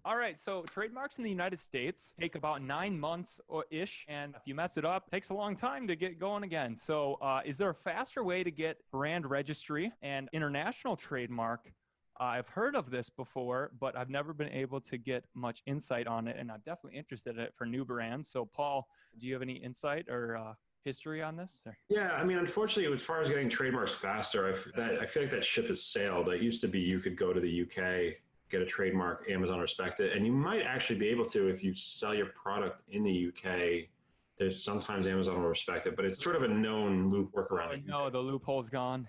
All right, so trademarks in the United States take about 9 months or ish, and if you mess it up, it takes a long time to get going again. So, is there a faster way to get brand registry and international trademark? I've heard of this before, but I've never been able to get much insight on it, and I'm definitely interested in it for new brands. So, Paul, do you have any insight or history on this? Yeah, I mean, unfortunately, as far as getting trademarks faster, I feel like that ship has sailed. It used to be you could go to the UK, get a trademark, Amazon respect it, and you might actually be able to if you sell your product in the UK. There's sometimes Amazon will respect it, but it's sort of a known loop workaround. Oh, no, the loophole's gone.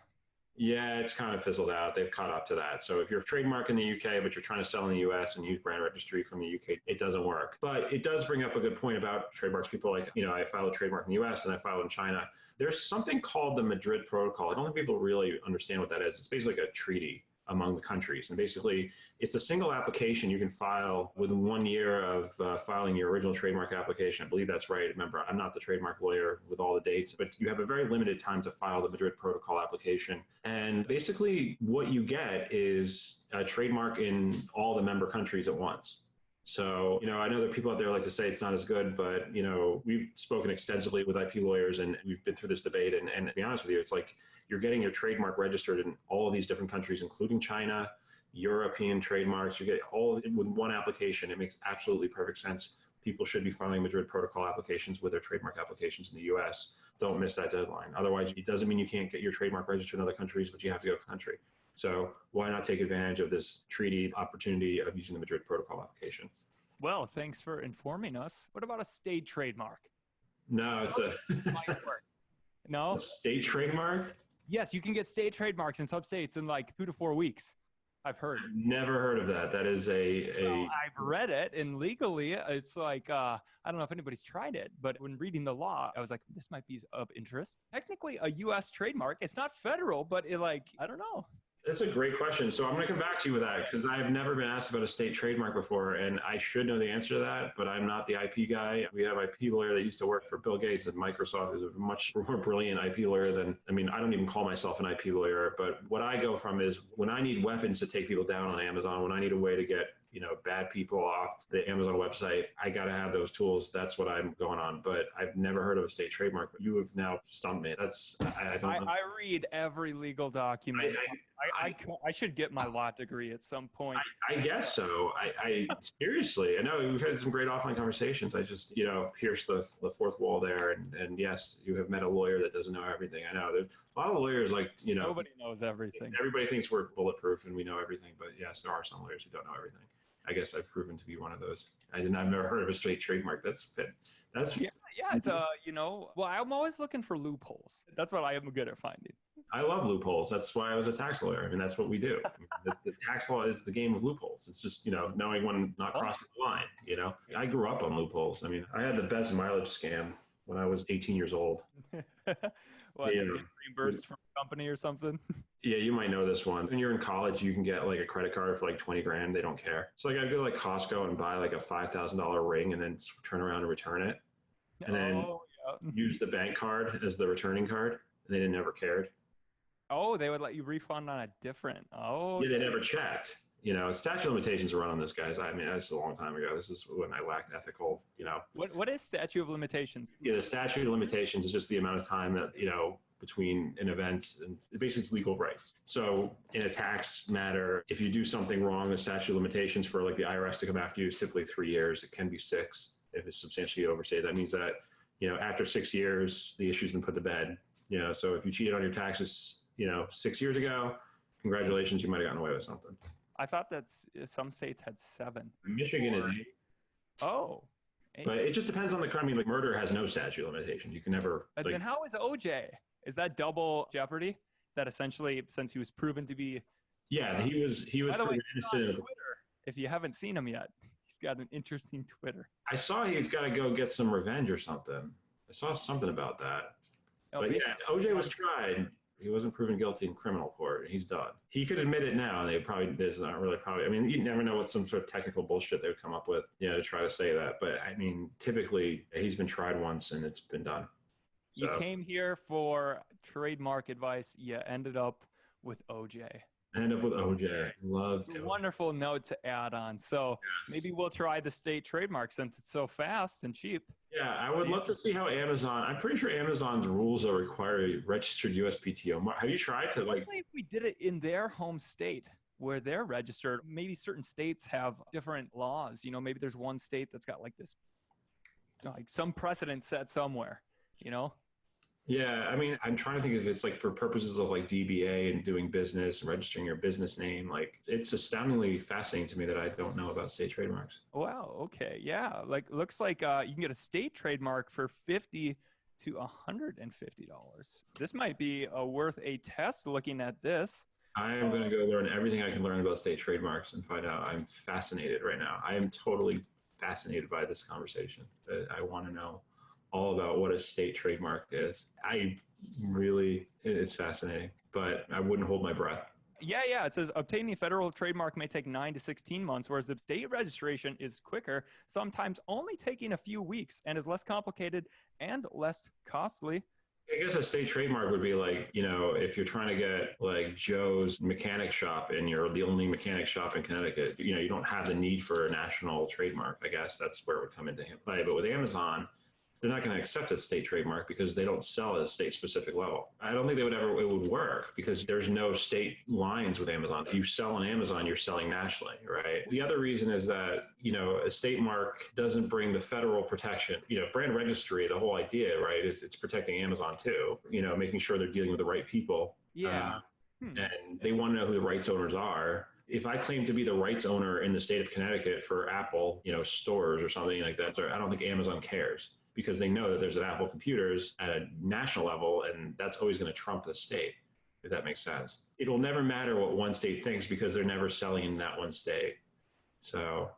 Yeah, it's kind of fizzled out. They've caught up to that. So if you're a trademark in the UK, but you're trying to sell in the US and use brand registry from the UK, it doesn't work. But it does bring up a good point about trademarks. People like, I filed a trademark in the US and I filed in China. There's something called the Madrid Protocol. I don't think people really understand what that is. It's basically like a treaty among the countries. And basically, it's a single application you can file within 1 year of filing your original trademark application. I believe that's right. Remember, I'm not the trademark lawyer with all the dates, but you have a very limited time to file the Madrid Protocol application. And basically, what you get is a trademark in all the member countries at once. So, I know there are people out there like to say it's not as good, but, we've spoken extensively with IP lawyers and we've been through this debate. And to be honest with you, it's like you're getting your trademark registered in all of these different countries, including China, European trademarks. You get all with one application. It makes absolutely perfect sense. People should be filing Madrid Protocol applications with their trademark applications in the US. Don't miss that deadline. Otherwise, it doesn't mean you can't get your trademark registered in other countries, but you have to go country. So why not take advantage of this treaty opportunity of using the Madrid Protocol application? Well, thanks for informing us. What about a state trademark? No, it's No? a state trademark? Yes, you can get state trademarks in some states in like 2 to 4 weeks. I've heard. Never heard of that. That is Well, I've read it, and legally, it's like, I don't know if anybody's tried it, but when reading the law, I was like, this might be of interest. Technically, a U.S. trademark. It's not federal, but I don't know. That's a great question. So I'm going to come back to you with that because I've never been asked about a state trademark before, and I should know the answer to that, but I'm not the IP guy. We have an IP lawyer that used to work for Bill Gates at Microsoft, who's a much more brilliant IP lawyer than, I don't even call myself an IP lawyer, but what I go from is when I need weapons to take people down on Amazon, when I need a way to get bad people off the Amazon website, I got to have those tools. That's what I'm going on. But I've never heard of a state trademark. But you have now stumped me. I don't know. I read every legal document. I should get my law degree at some point. I guess so. I seriously, I know we've had some great offline conversations. I just, pierced the fourth wall there. And yes, you have met a lawyer that doesn't know everything. I know there's a lot of lawyers nobody knows everything. Everybody thinks we're bulletproof and we know everything. But yes, there are some lawyers who don't know everything. I guess I've proven to be one of those. I've never heard of a straight trademark. That's fit. Yeah. It's well, I'm always looking for loopholes. That's what I am good at finding. I love loopholes. That's why I was a tax lawyer. That's what we do. The tax law is the game of loopholes. It's just knowing when not crossing the line. I grew up on loopholes. I had the best mileage scam when I was 18 years old. What, get reimbursed from a company or something? Yeah, you might know this one. When you're in college, you can get like a credit card for like 20 grand. They don't care. So I'd go to like Costco and buy like a $5,000 ring and then turn around and return it. And then use the bank card as the returning card. And they never cared. Oh, they would let you refund on a different. Oh, yeah, they never checked. Statute of limitations are run on this, guys. That's a long time ago. This is when I lacked ethical, What is statute of limitations? Yeah, the statute of limitations is just the amount of time that, between an event and basically it's legal rights. So in a tax matter, if you do something wrong, the statute of limitations for like the IRS to come after you is typically 3 years. It can be 6 if it's substantially overstated. That means that, after 6 years, the issue's been put to bed. So if you cheated on your taxes, 6 years ago, congratulations, you might have gotten away with something. I thought that some states had 7. Michigan is 8. Oh. 8. But it just depends on the crime. Like murder has no statute of limitations. You can never. And then how is OJ? Is that double jeopardy? That essentially, since he was proven to be. Yeah, he was proven innocent. Twitter, if you haven't seen him yet, he's got an interesting Twitter. I saw he's got to go get some revenge or something. I saw something about that. But yeah, OJ was tried. He wasn't proven guilty in criminal court. He's done. He could admit it now. There's not really probably. You never know what some sort of technical bullshit they would come up with, to try to say that. But typically he's been tried once and it's been done. So. You came here for trademark advice. You ended up with OJ. End up with OJ. Loved It's a OJ. wonderful note to add on. So maybe we'll try the state trademark since it's so fast and cheap. Yeah, I would love to see how Amazon. I'm pretty sure Amazon's rules are require a registered USPTO. Have you tried to like? Especially if we did it in their home state where they're registered. Maybe certain states have different laws. Maybe there's one state that's got like this, like some precedent set somewhere, you know? Yeah, I mean, I'm trying to think if it's like for purposes of like DBA and doing business and registering your business name. Like, it's astoundingly fascinating to me that I don't know about state trademarks. Wow. Okay. Yeah. Like, looks like you can get a state trademark for $50 to $150. This might be worth a test looking at this. I am going to go learn everything I can learn about state trademarks and find out. I'm fascinated right now. I am totally fascinated by this conversation. I want to know all about what a state trademark is. It's fascinating, but I wouldn't hold my breath. Yeah. It says obtaining a federal trademark may take 9 to 16 months, whereas the state registration is quicker, sometimes only taking a few weeks, and is less complicated and less costly. I guess a state trademark would be like, if you're trying to get like Joe's mechanic shop and you're the only mechanic shop in Connecticut, you don't have the need for a national trademark. I guess that's where it would come into play. But with Amazon, they're not going to accept a state trademark because they don't sell at a state specific level. I don't think it would work because there's no state lines with Amazon. If you sell on Amazon, you're selling nationally, right? The other reason is that, a state mark doesn't bring the federal protection. Brand registry, the whole idea, right, is it's protecting Amazon too, making sure they're dealing with the right people. Yeah. And they want to know who the rights owners are. If I claim to be the rights owner in the state of Connecticut for Apple, stores or something like that, I don't think Amazon cares, because they know that there's an Apple computers at a national level, and that's always going to trump the state, if that makes sense. It'll never matter what one state thinks because they're never selling in that one state. So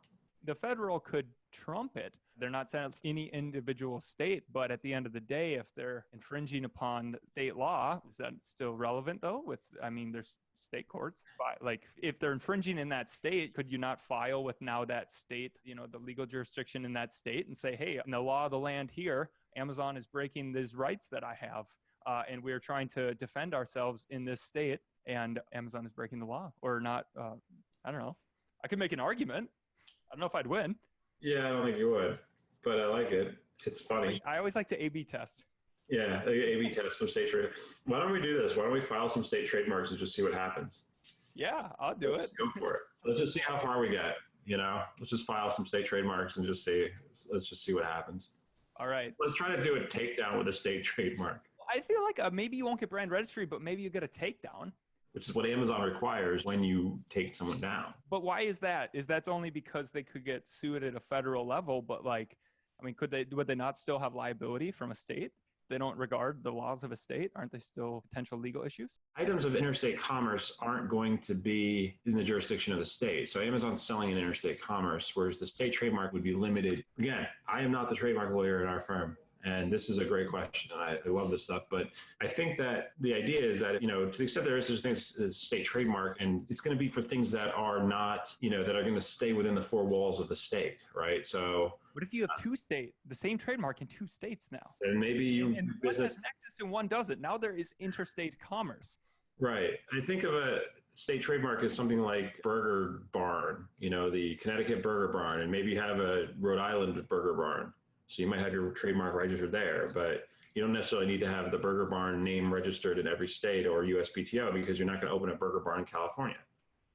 the federal could trump it. They're not saying any individual state, but at the end of the day, if they're infringing upon state law, is that still relevant though? There's state courts. Like, if they're infringing in that state, could you not file with now that state, the legal jurisdiction in that state, and say, hey, in the law of the land here, Amazon is breaking these rights that I have, and we're trying to defend ourselves in this state, and Amazon is breaking the law, or not? I don't know. I could make an argument. I don't know if I'd win. yeah, I don't think you would, but I like it. It's funny. I always like to A/B test. Yeah, A/B test some state trade. Why don't we do this? Why don't we file some state trademarks and just see what happens? Yeah, I'll do it. Go for it. Let's just see how far we get. Let's just file some state trademarks and let's just see what happens. All right. Let's try to do a takedown with a state trademark. I feel like maybe you won't get brand registry, but maybe you get a takedown. Which is what Amazon requires when you take someone down. But why is that? Is that's only because they could get sued at a federal level? But would they not still have liability from a state? They don't regard the laws of a state. Aren't they still potential legal issues? Items of interstate commerce aren't going to be in the jurisdiction of the state. So Amazon's selling in interstate commerce, whereas the state trademark would be limited. Again, I am not the trademark lawyer in our firm. And this is a great question. I love this stuff. But I think that the idea is that, to the extent there is such things as state trademark, and it's going to be for things that are not, that are going to stay within the four walls of the state, right? So what if you have the same trademark in two states now? And maybe you and business. One has nexus and one doesn't. Now there is interstate commerce. Right. I think of a state trademark as something like Burger Barn, the Connecticut Burger Barn, and maybe you have a Rhode Island Burger Barn. So you might have your trademark registered there, but you don't necessarily need to have the Burger Barn name registered in every state or USPTO, because you're not going to open a Burger Barn in California,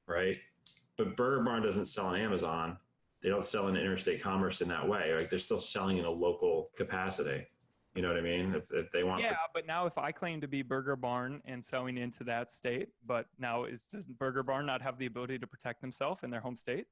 right? But Burger Barn doesn't sell on Amazon. They don't sell in interstate commerce in that way. Like, they're still selling in a local capacity. You know what I mean? If they want. Yeah, but now if I claim to be Burger Barn and selling into that state, but now does Burger Barn not have the ability to protect themselves in their home state?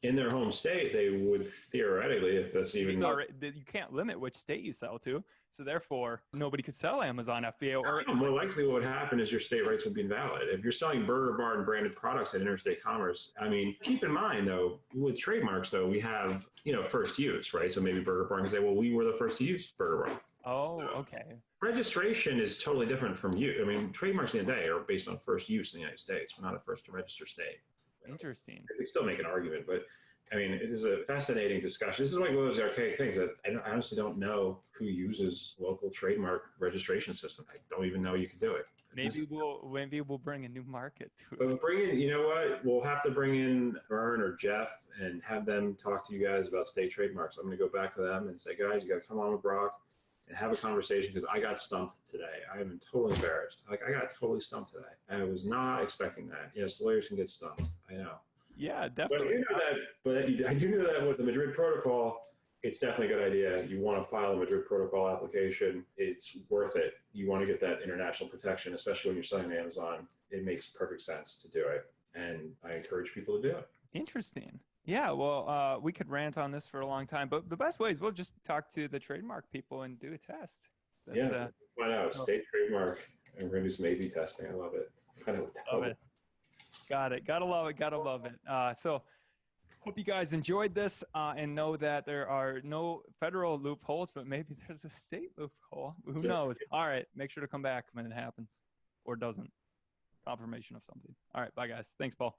In their home state, they would theoretically, if that's even. You can't limit which state you sell to, so therefore nobody could sell Amazon FBA. Or more likely, what would happen is your state rights would be invalid if you're selling Burger Barn branded products at interstate commerce. I mean, keep in mind though, with trademarks though, we have first use, right? So maybe Burger Barn can say, well, we were the first to use Burger Barn. Oh, okay. Registration is totally different from you. I mean, trademarks in the day are based on first use in the United States. We're not a first to register state. Interesting. They still make an argument, but I mean, it is a fascinating discussion. This is like one of those archaic things that I honestly don't know who uses local trademark registration system. I don't even know you can do it. Maybe we'll bring a new market to it. But bring in, you know what? We'll have to bring in Vern or Jeff and have them talk to you guys about state trademarks. I'm going to go back to them and say, guys, you got to come on with Brock and have a conversation because I got stumped today. I am totally embarrassed. Like, I got totally stumped today. I was not expecting that. Yes, lawyers can get stumped. I know. Yeah, But definitely. I do know that with the Madrid Protocol, it's definitely a good idea. You want to file a Madrid Protocol application. It's worth it. You want to get that international protection, especially when you're selling on Amazon. It makes perfect sense to do it. And I encourage people to do it. Interesting. Yeah, well, we could rant on this for a long time, but the best way is we'll just talk to the trademark people and do a test. Find out state trademark, and we're gonna do some A/B testing. I love it. Find out Love it. Got it. Gotta love it. Gotta love it. So hope you guys enjoyed this and know that there are no federal loopholes, but maybe there's a state loophole. Who knows? All right. Make sure to come back when it happens or doesn't. Confirmation of something. All right. Bye, guys. Thanks, Paul.